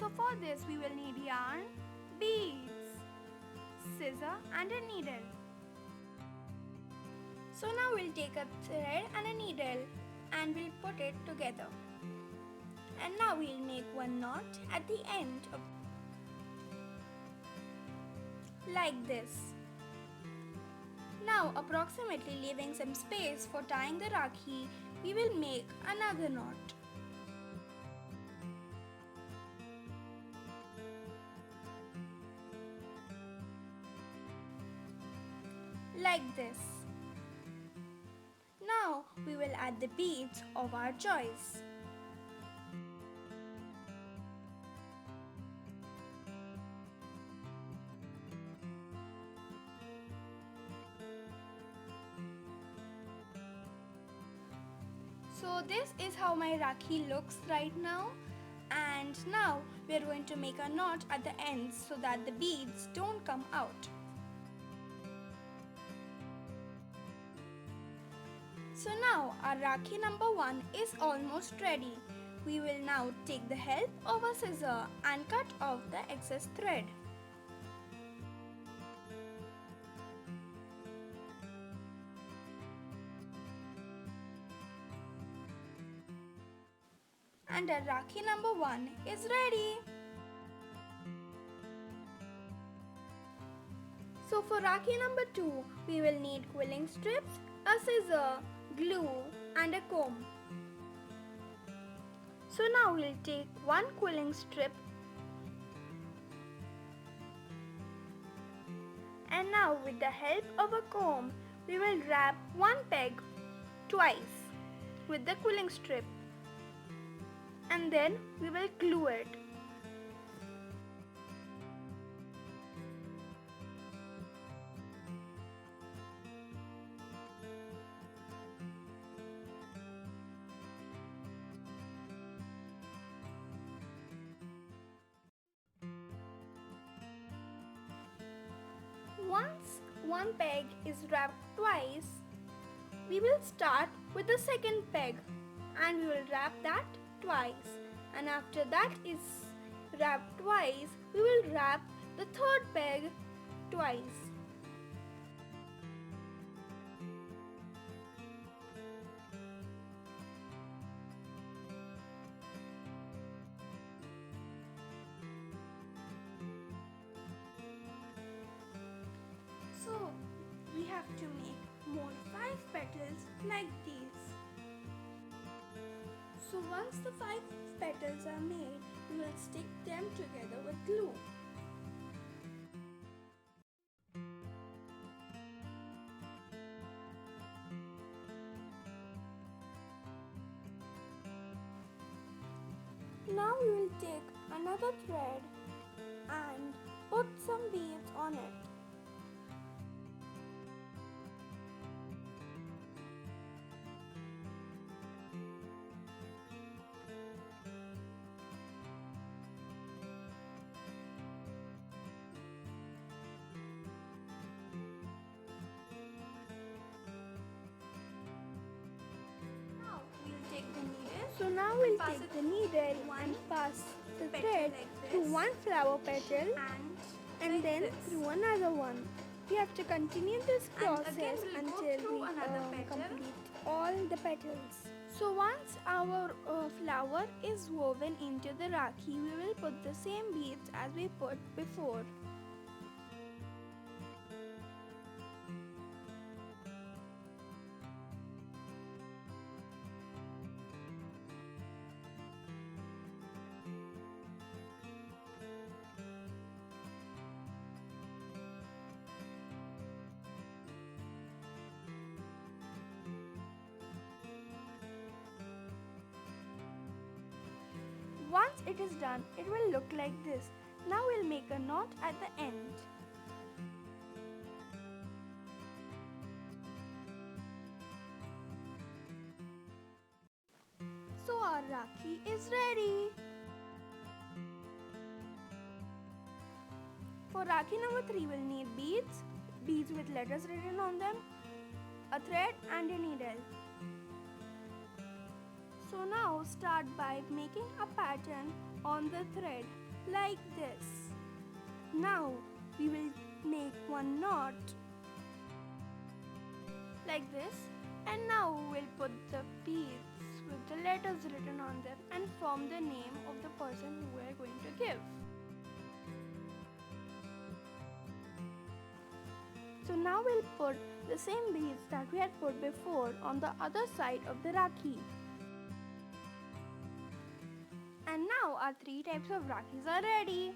So for this we will need yarn, beads, scissor and a needle. So now we'll take a thread and a needle and we'll put it together. And now we'll make one knot at the end of like this. Now approximately leaving some space for tying the Rakhi, we will make another knot. Like this. Now we will add the beads of our choice. So this is how my Rakhi looks right now, and now we are going to make a knot at the ends so that the beads don't come out. So now our Rakhi number 1 is almost ready. We will now take the help of a scissor and cut off the excess thread. And our Rakhi number 1 is ready. So for Rakhi number 2, we will need quilling strips, a scissor, glue and a comb. So now we'll take one quilling strip and now with the help of a comb, we will wrap one peg twice with the quilling strip and then we will glue it. Once one peg is wrapped twice, we will start with the second peg and we will wrap that twice, and after that is wrapped twice, we will wrap the third peg twice. So we have to make more 5 petals like these. So once the 5 petals are made, we will stick them together with glue. Now we will take another thread and put some beads on it. So now we'll take the needle and pass the thread through one flower petal and then through another one. We have to continue this process until we complete all the petals. So once our flower is woven into the Rakhi, we will put the same beads as we put before. Once it is done, it will look like this. Now we'll make a knot at the end. So our Rakhi is ready. For Rakhi number 3, we'll need beads with letters written on them, a thread and a needle. So now start by making a pattern on the thread Now we will make one knot like this, and now we'll put the beads with the letters written on them and form the name of the person who we are going to give. So now we'll put the same beads that we had put before on the other side of the Rakhi. And now our 3 types of Rakhis are ready.